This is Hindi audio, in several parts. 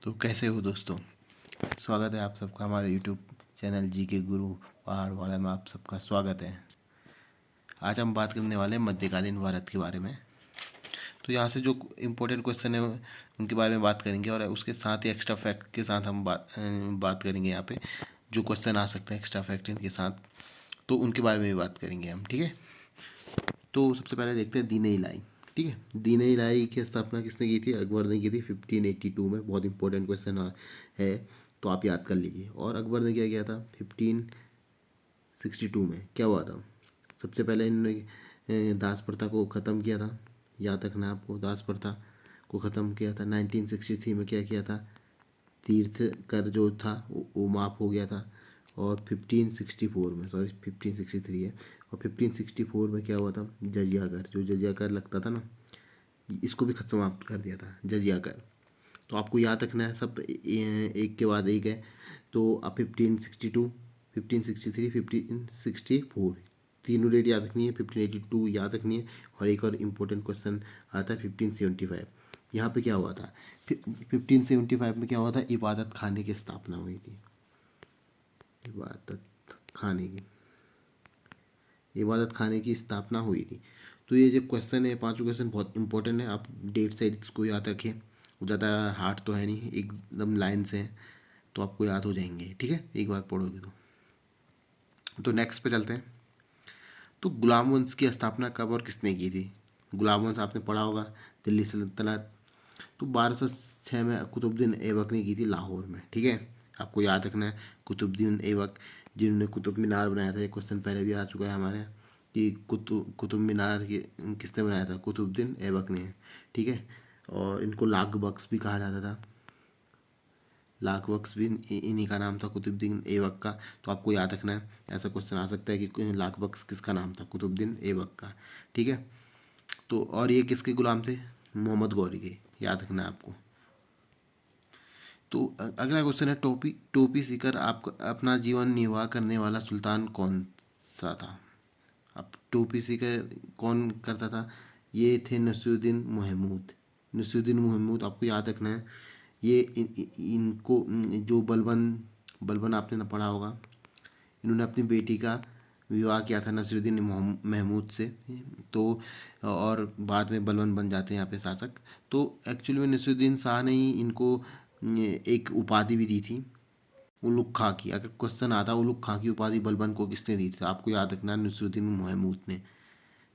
तो कैसे हो दोस्तों। स्वागत है आप सबका हमारे यूट्यूब चैनल जी के गुरु पहाड़ वाले में आप सबका स्वागत है। आज हम बात करने वाले हैं मध्यकालीन भारत के बारे में। तो यहाँ से जो इम्पोर्टेंट क्वेश्चन है उनके बारे में बात करेंगे और उसके साथ ही एक्स्ट्रा फैक्ट के साथ हम बात करेंगे। यहाँ पे जो क्वेश्चन आ सकते हैं एक्स्ट्रा फैक्ट के साथ, तो उनके बारे में भी बात करेंगे हम। ठीक है, तो सबसे पहले देखते हैं दीन इलाही। ठीक है, दीन इलाही की स्थापना किसने की थी? अकबर ने की थी 1582 में। बहुत इंपॉर्टेंट क्वेश्चन है, तो आप याद कर लीजिए। और अकबर ने क्या किया था 1562 में? क्या हुआ था? सबसे पहले इन्होंने दास प्रथा को ख़त्म किया था। याद रखना है आपको, दास प्रथा को ख़त्म किया था। 1963 में क्या किया था? तीर्थ कर जो था वो माफ़ हो गया था। और 1564 में, सॉरी 1563 है, और 1564 में क्या हुआ था? जजिया कर, जो जजिया कर लगता था ना, इसको भी समाप्त कर दिया था, जजिया कर। तो आपको याद रखना है सब, एक के बाद एक है। तो आप 1562, 1563, 1564 तीनों डेट याद रखनी है। 1582 याद रखनी है। और एक और इम्पोर्टेंट क्वेश्चन आता है 1575। यहाँ पे क्या हुआ था? 1575 में क्या हुआ था? इबादत खाने की स्थापना हुई थी। इबादत खाने की इबादत खाने की स्थापना हुई थी। तो ये जो क्वेश्चन है, पांचों क्वेश्चन बहुत इंपॉर्टेंट है। आप डेट से इसको याद रखिए। ज़्यादा हार्ड तो है नहीं, एकदम लाइन से है, तो आपको याद हो जाएंगे। ठीक है, एक बार पढ़ोगे तो नेक्स्ट पे चलते हैं। तो गुलाम वंश की स्थापना कब और किसने की थी? गुलाम वंश आपने पढ़ा होगा, दिल्ली सल्तनत। तो 1206 में कुतुबुद्दीन ऐबक ने की थी लाहौर में। ठीक है, आपको याद रखना है कुतुबुद्दीन ऐबक, जिन्होंने कुतुब मीनार बनाया था। ये क्वेश्चन पहले भी आ चुका है हमारे यहाँ कि कुतुब मीनार किसने बनाया था? कुतुबुद्दीन ऐबक ने। ठीक है, और इनको लाख बख्श भी कहा जाता था। लाख बख्श भी इन्हीं का नाम था, कुतुबुद्दीन ऐबक का। तो आपको याद रखना है, ऐसा क्वेश्चन आ सकता है कि लाख बख्श किसका नाम था? कुतुबुद्दीन ऐबक का। ठीक है, तो और ये किसके गुलाम थे? मोहम्मद गौरी के। याद रखना है आपको। तो अगला क्वेश्चन है, टोपी टोपी सीकर आप अपना जीवन निर्वाह करने वाला सुल्तान कौन सा था? अब टोपी सीकर कौन करता था? ये थे नसीरुद्दीन महमूद। नसीरुद्दीन महमूद आपको याद रखना है। ये इनको जो बलबन बलबन आपने ना पढ़ा होगा, इन्होंने अपनी बेटी का विवाह किया था नसीरुद्दीन महमूद से। तो और बाद में बलबन बन जाते हैं यहाँ पे शासक। तो एक्चुअली में नसीरुद्दीन शाह ने ही इनको एक उपाधि भी दी थी, उलुग खां की। अगर क्वेश्चन आता उलुग खां की उपाधि बलबन को किसने दी थी, आपको याद रखना है नसीरुद्दीन महमूद ने।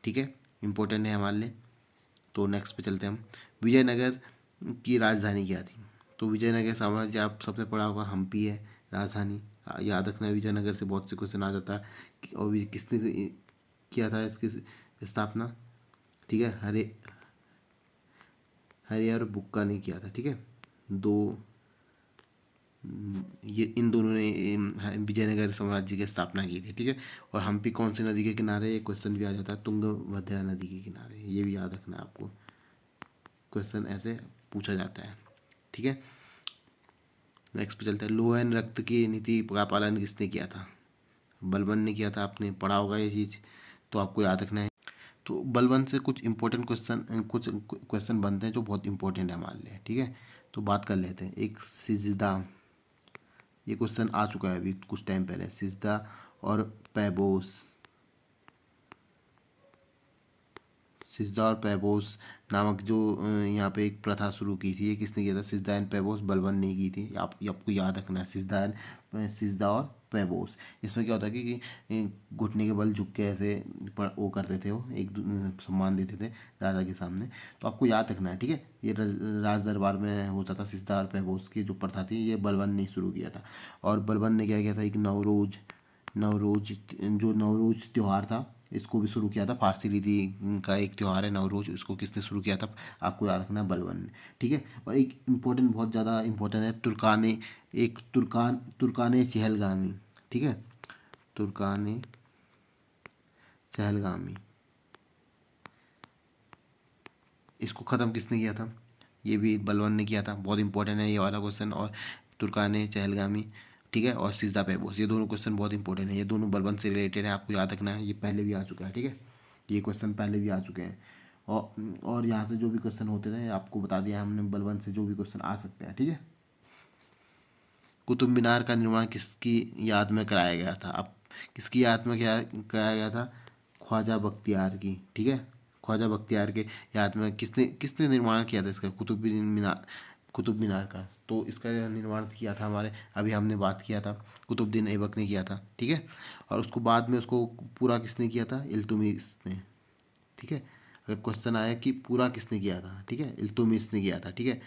ठीक है, इंपॉर्टेंट है हमारे लिए। तो नेक्स्ट पे चलते हैं हम। विजयनगर की राजधानी क्या थी? तो विजयनगर साम्राज्य आप सबने पढ़ा होगा, हम्पी है राजधानी। याद रखना है, विजयनगर से बहुत से क्वेश्चन आ जाता है और किसने किया था इसकी स्थापना? ठीक है, हरिहर बुक्का ने किया था। ठीक है, दो ये इन दोनों ने विजयनगर साम्राज्य की स्थापना की थी। ठीक है, और हम्पी कौन सी नदी के किनारे? ये क्वेश्चन भी आ जाता है, तुंगभद्रा नदी के किनारे। ये भी याद रखना है आपको, क्वेश्चन ऐसे पूछा जाता है। ठीक है, नेक्स्ट पे चलते हैं। लोह एंड रक्त की नीति का पालन किसने किया था? बलबन ने किया था, आपने पढ़ा होगा ये चीज़, तो आपको याद रखना है। तो बलबन से कुछ इंपॉर्टेंट क्वेश्चन बनते हैं जो बहुत इंपॉर्टेंट है हमारे लिए। ठीक है, तो बात कर लेते हैं। एक सिजदा, ये क्वेश्चन आ चुका है अभी कुछ टाइम पहले। सिजदा और पैबोस, सिजदा और पैबोस नामक जो यहाँ पे एक प्रथा शुरू की थी, ये किसने किया था? सिजदा एंड पैबोस, बलबन ने की थी। ये आपको याद रखना है, सिजदा और पैबोस। इसमें क्या होता है कि घुटने के बल झुक के ऐसे वो करते थे, वो एक सम्मान देते थे राजा के सामने। तो आपको याद रखना है। ठीक है, ये राज दरबार में होता था। सिजदा और पैबोस की जो प्रथा थी, ये बलबन ने शुरू किया था। और बलबन ने क्या किया था? एक नवरोज जो नवरोज त्यौहार था, इसको भी शुरू किया था। फारसी रीति का एक त्यौहार है नवरोज, इसको किसने शुरू किया था? आपको याद रखना है, बलबन ने। ठीक है, और एक इम्पोर्टेंट, बहुत ज़्यादा इम्पोर्टेंट है, तुर्काने चहलगामी। ठीक है, तुर्काने चहलगामी, इसको ख़त्म किसने किया था? ये भी बलबन ने किया था। बहुत इंपॉर्टेंट है ये वाला क्वेश्चन। और तुर्काने चहलगामी, ठीक है, और सिजदा पैबोस, ये दोनों क्वेश्चन बहुत इंपॉर्टेंट है। ये दोनों बलबन से रिलेटेड है, आपको याद रखना है। ये पहले भी आ चुका है। ठीक है, ये क्वेश्चन पहले भी आ चुके हैं। और यहाँ से जो भी क्वेश्चन होते थे आपको बता दिया हमने, बलबन से जो भी क्वेश्चन आ सकते हैं। ठीक है, कुतुब मीनार का निर्माण किसकी याद में कराया गया था? अब किसकी याद में क्या कराया गया था? ख्वाजा बख्तियार की, ठीक है। ख्वाजा बख्तियार के याद में किसने किसने निर्माण किया था इसका, कुतुब मीनार का? तो इसका निर्माण किया था हमारे, अभी हमने बात किया था, कुतुबुद्दीन ऐबक ने किया था, ठीक है। और उसको बाद में उसको पूरा किसने किया था? इल्तुतमिश ने, ठीक है। अगर क्वेश्चन आया कि पूरा किसने किया था, ठीक है, इल्तुतमिश ने किया था, ठीक है।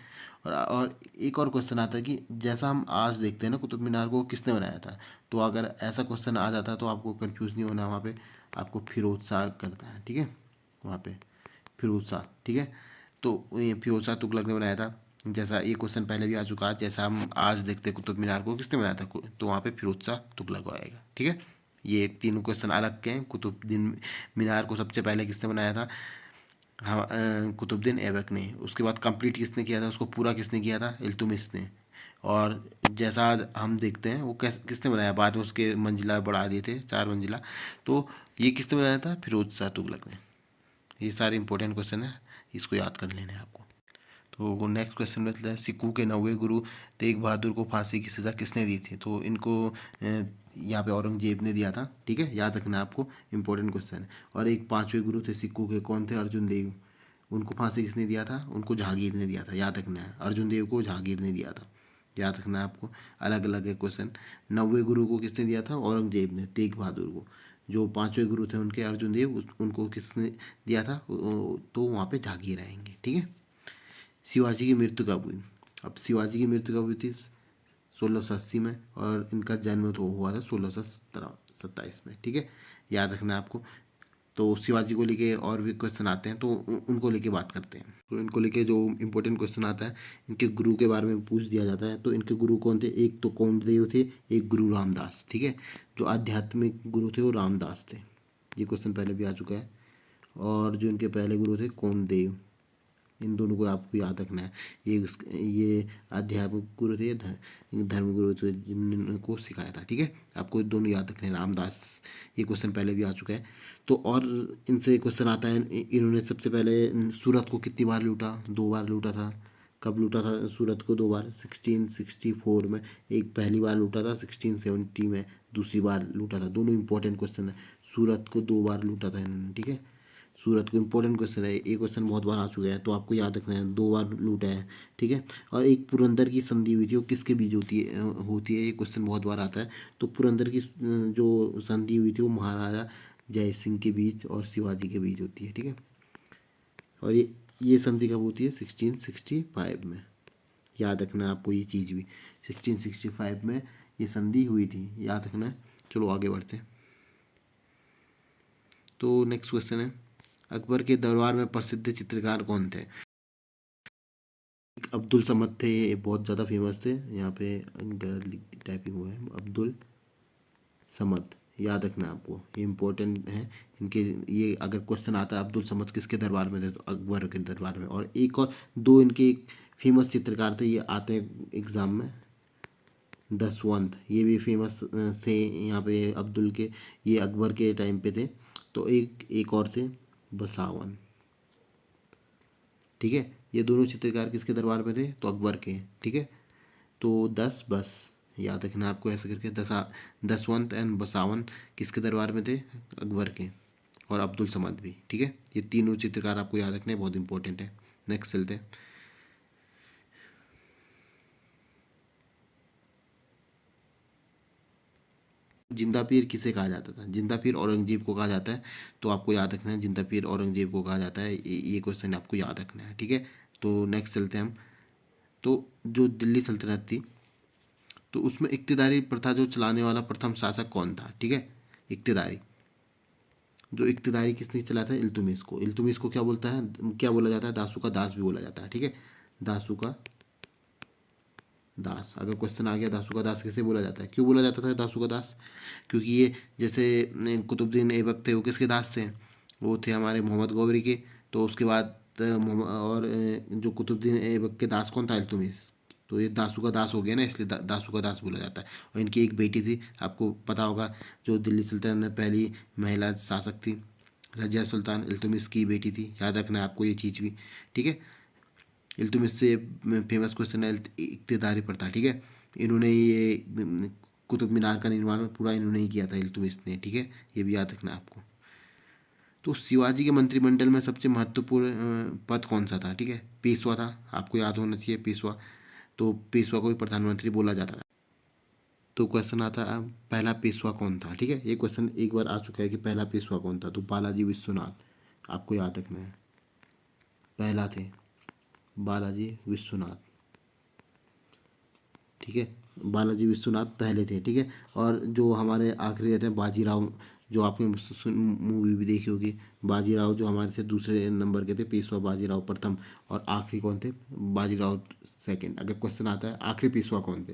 और एक और क्वेश्चन आता है कि जैसा हम आज देखते हैं ना कुतुब मीनार को, किसने बनाया था? तो अगर ऐसा क्वेश्चन आ जाता है तो आपको कंफ्यूज नहीं होना, वहाँ पे आपको फिरोज शाह करता है, ठीक है। वहाँ पे फिरोज शाह, ठीक है। तो ये फिरोज शाह तुगलक ने बनाया था। जैसा ये क्वेश्चन पहले भी आ चुका है, जैसा हम आज देखते हैं कुतुब मीनार को किसने बनाया था, तो वहाँ पे फिरोज शाह तुगलक आएगा, ठीक है। ये तीनों क्वेश्चन अलग के हैं। कुतुबुद्दीन मीनार को सबसे पहले किसने बनाया था? हाँ, कुतुबुद्दीन ऐबक ने। उसके बाद कंप्लीट किसने किया था, उसको पूरा किसने किया था? इल्तुतमिश ने। और जैसा आज हम देखते हैं वो किसने बनाया, बाद में उसके मंजिला बढ़ा दिए थे 4 मंजिला, तो ये किसने बनाया था? फिरोज शाह तुगलक ने। ये सारे इंपॉर्टेंट क्वेश्चन है, इसको याद कर लेना है आपको। तो नेक्स्ट क्वेश्चन में चलता है, सिखों के 9वें गुरु तेग बहादुर को फांसी की सज़ा किसने दी थी? तो इनको यहाँ पे औरंगजेब ने दिया था, ठीक है, याद रखना है आपको, इंपॉर्टेंट क्वेश्चन है। और एक 5वें गुरु थे सिखों के, कौन थे? अर्जुन देव। उनको फांसी किसने दिया था? उनको जहांगीर ने दिया था, याद रखना है। अर्जुन देव को जहांगीर ने दिया था, याद रखना है आपको। अलग अलग है क्वेश्चन। 9वें गुरु को किसने दिया था? औरंगजेब ने, तेग बहादुर को। जो 5वें गुरु थे उनके, अर्जुन देव, उनको किसने दिया था? तो वहाँ पे जहांगीर आएंगे, ठीक है। शिवाजी की मृत्यु कब हुई? अब शिवाजी की मृत्यु कब हुई थी? 1680 में। और इनका जन्म तो हुआ था 1627 में, ठीक है, याद रखना है आपको। तो शिवाजी को लेके और भी क्वेश्चन आते हैं, तो उनको लेके बात करते हैं। तो इनको लेके जो इम्पोर्टेंट क्वेश्चन आता है, इनके गुरु के बारे में पूछ दिया जाता है। तो इनके गुरु कौन थे? एक तो कौंडदेव थे, एक गुरु रामदास, ठीक है। जो आध्यात्मिक गुरु थे वो रामदास थे। ये क्वेश्चन पहले भी आ चुका है। और जो इनके पहले गुरु थे कौंडदेव, इन दोनों को आपको याद रखना है। ये आध्यात्मिक गुरु थे, धर्म गुरु थे, जिनको सिखाया था, ठीक है। आपको दोनों याद रखने हैं, रामदास। ये क्वेश्चन पहले भी आ चुका है। तो और इनसे क्वेश्चन आता है, इन्होंने सबसे पहले सूरत को कितनी बार लूटा? 2 बार लूटा था। कब लूटा था सूरत को? 2 बार, 1664 में एक पहली बार लूटा था, 1670 में दूसरी बार लूटा था। दोनों इंपॉर्टेंट क्वेश्चन है। सूरत को 2 बार लूटा था इन्होंने, ठीक है। सूरत को इंपॉर्टेंट क्वेश्चन है, ये क्वेश्चन बहुत बार आ चुका है, तो आपको याद रखना है, 2 बार लूटा है, ठीक है। और एक पुरंदर की संधि हुई थी, वो किसके बीच होती है, ये क्वेश्चन बहुत बार आता है। तो पुरंदर की जो संधि हुई थी वो महाराजा जय सिंह के बीच और शिवाजी के बीच होती है, ठीक है। और ये संधि कब होती है? 1665 में। याद रखना है आपको ये चीज़ भी, 1665 में ये संधि हुई थी, याद रखना है। चलो आगे बढ़ते हैं। तो नेक्स्ट क्वेश्चन है, अकबर के दरबार में प्रसिद्ध चित्रकार कौन थे? एक अब्दुल समद थे, ये बहुत ज़्यादा फेमस थे। यहाँ पे टाइपिंग हुआ है, अब्दुल समद, याद रखना है आपको, ये इम्पोर्टेंट है। इनके ये अगर क्वेश्चन आता है अब्दुल समद किसके दरबार में थे, तो अकबर के दरबार में। और एक और दो इनके फेमस चित्रकार थे, ये आते हैं एग्ज़ाम में, दसवंत, ये भी फेमस थे यहाँ पे अब्दुल के, ये अकबर के टाइम पे थे। तो एक एक और थे बसावन, ठीक है। ये दोनों चित्रकार किसके दरबार में थे? तो अकबर के, ठीक है। तो 10 बस, याद रखना है आपको ऐसे करके, दसवंत एंड बसावन किसके दरबार में थे? अकबर के। और अब्दुल समद भी, ठीक है। ये तीनों चित्रकार आपको याद रखने बहुत इंपॉर्टेंट है। नेक्स्ट चलते हैं। जिंदा पीर किसे कहा जाता था? जिंदा पीर औरंगजेब को कहा जाता है। तो आपको याद रखना है, जिंदा पीर औरंगजेब को कहा जाता है, ये क्वेश्चन आपको याद रखना है, ठीक है। तो नेक्स्ट चलते हैं हम। तो जो दिल्ली सल्तनत थी, तो उसमें इक्तदारी प्रथा जो चलाने वाला प्रथम शासक कौन था? ठीक है, इक्तदारी, जो इक्तदारी किसने चलाया था? इल्तुतमिश को। इल्तुतमिश को क्या बोलता है, क्या बोला जाता है? दासू का दास भी बोला जाता है, ठीक है, दासू का दास। अगर क्वेश्चन आ गया दासू का दास किसे बोला जाता है, क्यों बोला जाता था दासू का दास? क्योंकि ये जैसे कुतुबुद्दीन ऐबक थे, वो किसके दास थे? वो थे हमारे मोहम्मद गौरी के। तो उसके बाद और जो कुतुबुद्दीन ऐबक के दास कौन था? इल्तुतमिश। तो ये दासू का दास हो गया ना, इसलिए दासू का दास बोला जाता है। और इनकी एक बेटी थी, आपको पता होगा, जो दिल्ली सल्तनत में पहली महिला शासक थी, रजिया सुल्तान, इल्तुतमिश की बेटी थी। याद रखना है आपको ये चीज़ भी, ठीक है। इल्तुतमिश से फेमस क्वेश्चन है इक्तदारी प्रथा, ठीक है। इन्होंने ये कुतुब मीनार का निर्माण पूरा इन्होंने ही किया था, इल्तुतमिश ने, ठीक है, ये भी याद रखना आपको। तो शिवाजी के मंत्रिमंडल में सबसे महत्वपूर्ण पद कौन सा था, ठीक है, पेशवा था, आपको याद होना चाहिए पेशवा। तो पेशवा को भी प्रधानमंत्री बोला जाता था। तो क्वेश्चन आता है पहला पेशवा कौन था, ठीक है, ये क्वेश्चन एक बार आ चुका है कि पहला पेशवा कौन था, तो बालाजी विश्वनाथ, आपको याद रखना है, पहला थे बालाजी विश्वनाथ, ठीक है, बालाजी विश्वनाथ पहले थे, ठीक है। और जो हमारे आखिरी रहते हैं बाजीराव, जो आपने मूवी भी देखी होगी, बाजीराव जो हमारे थे दूसरे नंबर के थे, पेशवा बाजीराव प्रथम, और आखिरी कौन थे, बाजीराव सेकंड। अगर क्वेश्चन आता है आखिरी पेशवा कौन थे,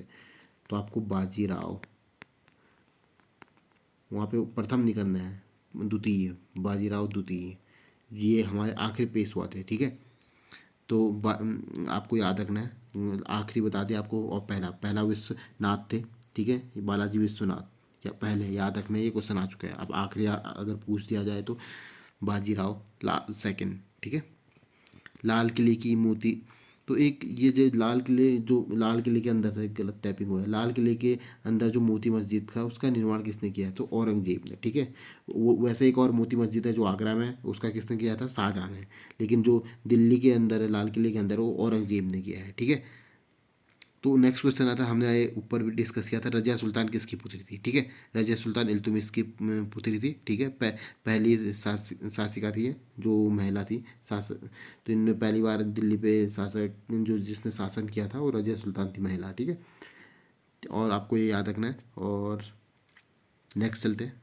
तो आपको बाजीराव, वहाँ पे प्रथम नहीं करना है, द्वितीय, बाजीराव द्वितीय, ये हमारे आखिरी पेशवा थे, ठीक है। तो आपको याद रखना है, आखिरी बता दिया आपको, और पहला पहला विश्वनाथ थे, ठीक है, ये बालाजी विश्वनाथ, या पहले याद रखना है, ये क्वेश्चन आ चुका है। अब आखिरी अगर पूछ दिया जाए तो बाजीराव सेकंड, ठीक है। लाल किले की मोती, तो एक ये जो लाल किले, जो लाल किले के अंदर था, गलत टाइपिंग हुआ है, लाल किले के अंदर जो मोती मस्जिद था उसका निर्माण किसने किया है, तो औरंगजेब ने, ठीक है। वो वैसे एक और मोती मस्जिद है जो आगरा में है, उसका किसने किया था, शाहजहाँ ने। लेकिन जो दिल्ली के अंदर है, लाल किले के अंदर, वो औरंगजेब ने किया है, ठीक है। तो नेक्स्ट क्वेश्चन आता है, हमने ये ऊपर भी डिस्कस किया था, रजिया सुल्तान किसकी पुत्री थी, ठीक है, रजिया सुल्तान इल्तुतमिश की पुत्री थी, ठीक है। पहली शासिका थी ये, जो महिला थी शासक, तो इनने पहली बार दिल्ली पे शासक जो जिसने शासन किया था वो रजिया सुल्तान थी, महिला, ठीक है। और आपको ये याद रखना है। और नेक्स्ट चलते हैं,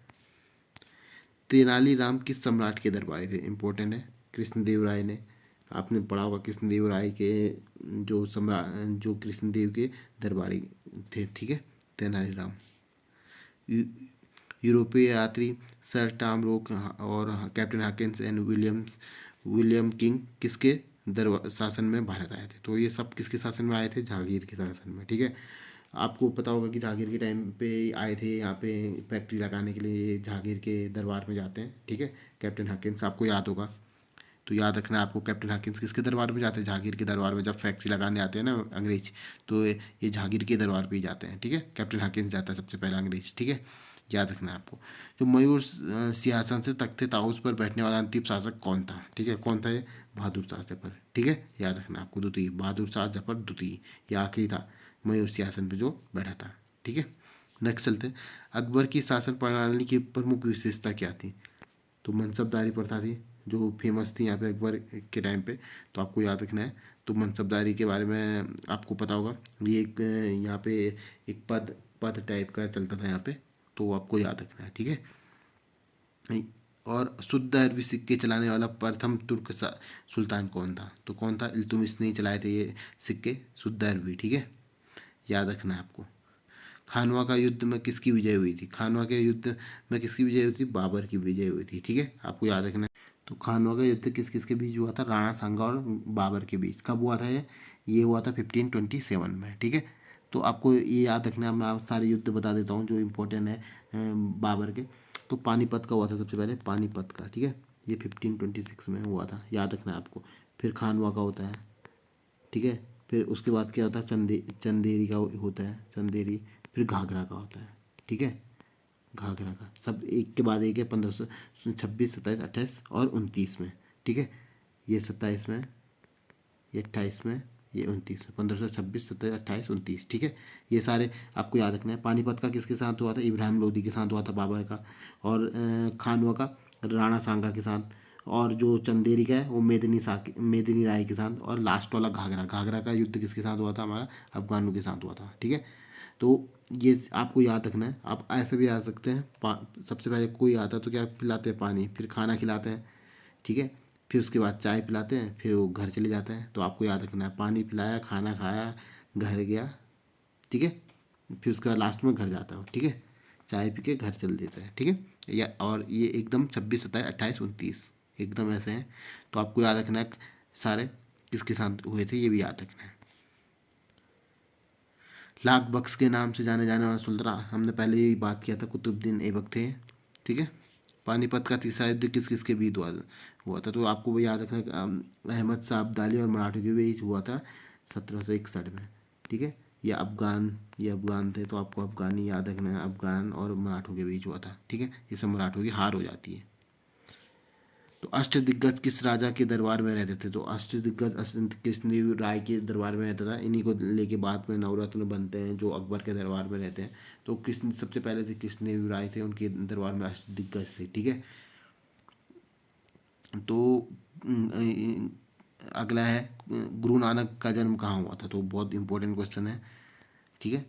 तेनालीराम किस सम्राट के दरबारी थे, इंपॉर्टेंट है, कृष्णदेव राय ने, आपने पढ़ा होगा कृष्णदेव राय के, जो सम्राट, जो कृष्णदेव के दरबारी थे, ठीक है, तेनालीराम। यू- यूरोपीय यात्री सर टॉम रोक और captain Hawkins and William king किसके दरबार शासन में भारत आए थे, तो ये सब किसके शासन में आए थे, जहांगीर के शासन में, ठीक है। आपको पता होगा कि जहांगीर के टाइम पे आए थे यहाँ पे फैक्ट्री लगाने के लिए, ये जहांगीर के दरबार में जाते हैं, ठीक है, कैप्टन हॉकिंस, आपको याद होगा। तो याद रखना है आपको, कैप्टन हॉकिंस किसके दरबार में जाते हैं, जहांगीर के दरबार में, जब फैक्ट्री लगाने आते हैं ना अंग्रेज, तो ये जहांगीर के दरबार पे ही जाते हैं, ठीक है, कैप्टन हॉकिंस जाता है सबसे पहला अंग्रेज, ठीक है, याद रखना है आपको। जो मयूर सिंहासन से तख्ते ताउस पर बैठने वाला अंतिम शासक कौन था, ठीक है, कौन था ये, बहादुर शाह जफर, ठीक है, याद रखना आपको, द्वितीय, बहादुर शाह जफर द्वितीय, ये आखिरी था मयूर सिंहासन पे जो बैठा था, ठीक है। नेक्स्ट चलते हैं, अकबर की शासन प्रणाली की प्रमुख विशेषता क्या थी, तो मनसबदारी प्रथा थी जो फेमस थी यहाँ पे अकबर के टाइम पे, तो आपको याद रखना है। तो मनसबदारी के बारे में आपको पता होगा, ये एक यहाँ पे एक पद पद टाइप का चलता था यहाँ पे, तो आपको याद रखना है, ठीक है। और शुद्ध अरबी सिक्के चलाने वाला प्रथम तुर्क सुल्तान कौन था, तो कौन था, इल्तुतमिश ने ही चलाए थे ये सिक्के शुद्ध अरबी, ठीक है, याद रखना है आपको। खानवा का युद्ध में किसकी विजय हुई थी, खानवा के युद्ध में किसकी विजय हुई थी, बाबर की विजय हुई थी, ठीक है, आपको याद रखना है। तो खानवा का युद्ध किस किस के बीच हुआ था, राणा सांगा और बाबर के बीच, कब हुआ था ये हुआ था 1527 में, ठीक है। तो आपको ये याद रखना है, मैं आप सारे युद्ध बता देता हूँ जो इम्पोर्टेंट है बाबर के। तो पानीपत का हुआ था सबसे पहले, पानीपत का, ठीक है, ये 1526 में हुआ था, याद रखना है आपको। फिर खानवा का होता है, ठीक है। फिर उसके बाद क्या होता है, चंदेरी का होता है, चंदेरी। फिर घाघरा का होता है, ठीक है, घाघरा का, सब एक के बाद एक है, 1526, 27, 28 और 29 में, ठीक है, ये 27 में, ये 28 में, ये 29 में, 1526, 27, 28, 29, ठीक है। ये सारे आपको याद रखना है। पानीपत का किसके साथ हुआ था, इब्राहिम लोदी के साथ हुआ था, बाबर का। और खानवा का राणा सांगा के साथ। और जो चंदेरी का है वो मेदिनी राय के साथ। और लास्ट वाला घाघरा, घाघरा का युद्ध किसके साथ हुआ था, हमारा अफगानों के साथ हुआ था, ठीक है। तो ये आपको याद रखना है। आप ऐसे भी आ सकते हैं, सबसे पहले कोई आता है तो क्या पिलाते हैं, पानी, फिर खाना खिलाते हैं, ठीक है, फिर उसके बाद चाय पिलाते हैं, फिर वो घर चले जाते हैं। तो आपको याद रखना है, पानी पिलाया, खाना खाया, घर गया, ठीक है, फिर उसके बाद लास्ट में घर जाता हो, ठीक है, चाय पी के घर चल देता है, ठीक है। या और ये एकदम 26, 27, 28, 29 एकदम ऐसे हैं। तो आपको याद रखना है सारे किसके साथ हुए थे, ये भी याद रखना है। लाख बख्श के नाम से जाने जाने वाला सुल्तान, हमने पहले ही बात किया था, कुतुबुद्दीन ऐबक थे, ठीक है। पानीपत का तीसरा युद्ध किस किस के बीच हुआ था, तो आपको भी याद रखना है, अहमद शाह अब्दाली और मराठों के बीच हुआ था 1761 में, ठीक है, या अफ़गान, ये अफ़गान थे तो आपको अफ़गानी याद रखना है, अफ़गान और मराठों के बीच हुआ था, ठीक है। इसमें मराठों की हार हो जाती है। तो अष्टदिग्गज किस राजा के दरबार में रहते थे? तो अष्टदिग्गज कृष्णदेव राय के दरबार में रहता था। इन्हीं को लेके बाद में नवरत्न बनते हैं जो अकबर के दरबार में रहते हैं। तो कृष्ण सबसे पहले थे कृष्णदेव राय थे, उनके दरबार में अष्टदिग्गज थे, ठीक है। तो अगला है गुरु नानक का जन्म कहाँ हुआ था? तो बहुत इंपॉर्टेंट क्वेश्चन है, ठीक है।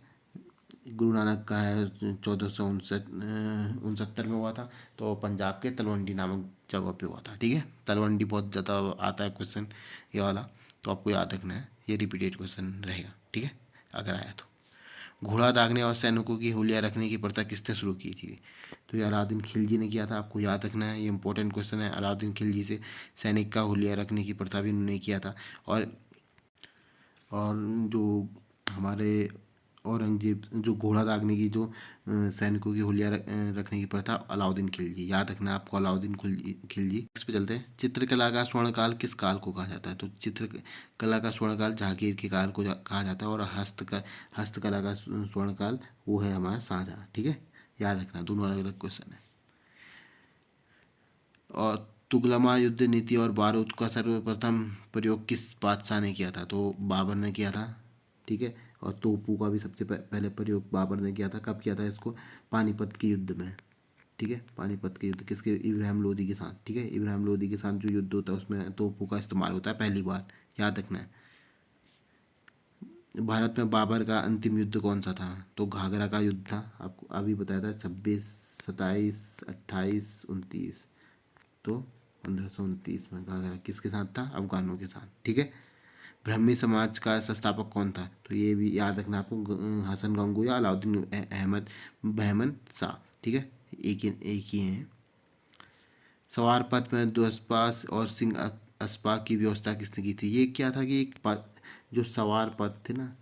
गुरु नानक का है 1469 में हुआ था। तो पंजाब के तलवंडी नामक जगह पे हुआ था, ठीक है। तलवंडी बहुत ज़्यादा आता है क्वेश्चन ये वाला, तो आपको याद रखना है, ये रिपीटेड क्वेश्चन रहेगा, ठीक है, अगर आया तो। घोड़ा दागने और सैनिकों की हुलिया रखने की प्रथा किसने शुरू की थी? तो ये अलाउद्दीन खिलजी ने किया था, आपको याद रखना है, ये इंपॉर्टेंट क्वेश्चन है। अलाउद्दीन खिलजी से सैनिक का हुलिया रखने की प्रथा भी उन्होंने किया था। और जो हमारे औरंगजेब जो घोड़ा दागने की जो सैनिकों की हुलिया रखने की प्रथा, अलाउद्दीन खिलजी, याद रखना है आपको, अलाउद्दीन खिलजी। इस पे चलते हैं। चित्रकला का स्वर्णकाल किस काल को कहा जाता है? तो चित्रकला का स्वर्णकाल जहांगीर के काल को कहा जाता है। और हस्तकला का स्वर्णकाल वो है हमारा शाहजहाँ, ठीक है। याद रखना, दोनों अलग अलग क्वेश्चन है। और तुगलमा युद्ध नीति और बारूद का सर्वप्रथम प्रयोग किस बादशाह ने किया था? तो बाबर ने किया था, ठीक है। और तोपों का भी सबसे पहले प्रयोग बाबर ने किया था। कब किया था इसको? पानीपत के युद्ध में, ठीक है। पानीपत के युद्ध किसके? इब्राहिम लोदी के साथ, ठीक है। इब्राहिम लोदी के साथ जो युद्ध होता है उसमें तोपों का इस्तेमाल होता है पहली बार, याद रखना है। भारत में बाबर का अंतिम युद्ध कौन सा था? तो घाघरा का युद्ध था, आपको अभी बताया था, 26, 27, 28, 29। तो 1529 में घाघरा किसके साथ था? अफगानों के साथ, ठीक है। ब्राह्मी समाज का संस्थापक कौन था? तो ये भी याद रखना आपको, हसन गंगू या अलाउद्दीन अहमद बहमन शाह, ठीक है। एक ही हैं। सवार पथ में दुस्पास और सिंह अस्पा की व्यवस्था किसने की थी? ये क्या था कि एक जो सवार पथ थे ना,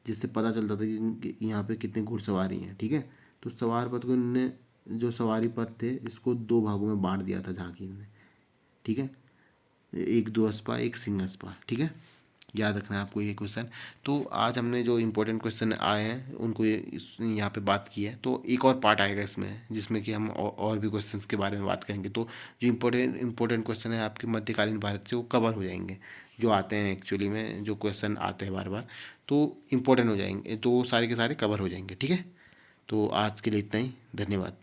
जिससे पता चलता था कि यहाँ पे कितने घुड़सवारी हैं, ठीक है। तो सवार पथ को उन्होंने, जो सवारी पथ थे, इसको दो भागों में बांट दिया था झांकी ने, ठीक है। एक दुअस्पा, एक सिंहस्पा, ठीक है। याद रखना है आपको ये क्वेश्चन। तो आज हमने जो इंपॉर्टेंट क्वेश्चन आए हैं उनको यहाँ पे बात की है। तो एक और पार्ट आएगा इसमें, जिसमें कि हम और भी क्वेश्चंस के बारे में बात करेंगे। तो जो इंपॉर्टेंट क्वेश्चन है आपके मध्यकालीन भारत से, वो कवर हो जाएंगे, जो आते हैं एक्चुअली में, जो क्वेश्चन आते हैं बार बार, तो इम्पोर्टेंट हो जाएंगे, तो सारे के सारे कवर हो जाएंगे, ठीक है। तो आज के लिए इतना ही, धन्यवाद।